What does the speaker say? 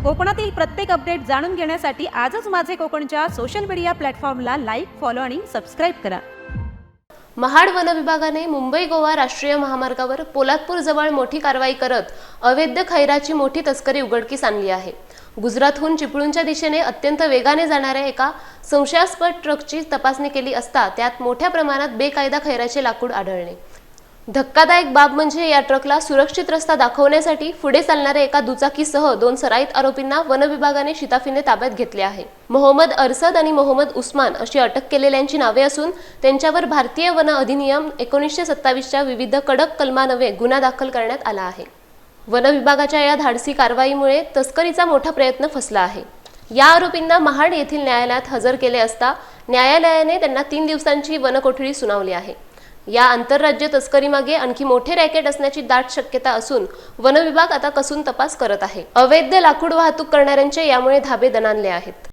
कोकणातील प्रत्येक अपडेट जाणून घेण्यासाठी आजच माझे कोकणच्या सोशल मीडिया प्लॅटफॉर्मला लाईक, फॉलो आणि सबस्क्राईब करा. महाड वन विभागाने मुंबई गोवा राष्ट्रीय महामार्गावर पोलादपूर जवळ मोठी कारवाई करत अवैध खैराची मोठी तस्करी उघडकीस आणली आहे. गुजरातहून चिपळूणच्या दिशेने अत्यंत वेगाने जाणाऱ्या एका संशयास्पद ट्रकची तपासणी केली असता त्यात मोठ्या प्रमाणात बेकायदा खैराचे लाकूड आढळले. धक्कादायक बाब म्हणजे या ट्रकला सुरक्षित रस्ता दाखवण्यासाठी पुढे चालणाऱ्या एका दुचाकीसह 2 सराईत आरोपींना वन विभागाने शिताफीने ताब्यात घेतले आहे. मोहम्मद अरसद आणि मोहम्मद उस्मान अशी अटक केलेल्यांची नावे असून त्यांच्यावर भारतीय वन अधिनियम 1927च्या विविध कडक कलमान्वये गुन्हा दाखल करण्यात आला आहे. वन विभागाच्या या धाडसी कारवाईमुळे तस्करीचा मोठा प्रयत्न फसला आहे. या आरोपींना महाड येथील न्यायालयात हजर केले असता न्यायालयाने त्यांना 3 दिवसांची वनकोठडी सुनावली आहे. या आंतरराज्य तस्करीमागे आणखी मोठे रॅकेट असण्याची दाट शक्यता असून वन विभाग आता कसून तपास करत आहे. अवैध लाकूड वाहतूक करणाऱ्यांचे यामुळे धाबे दणाणले आहेत.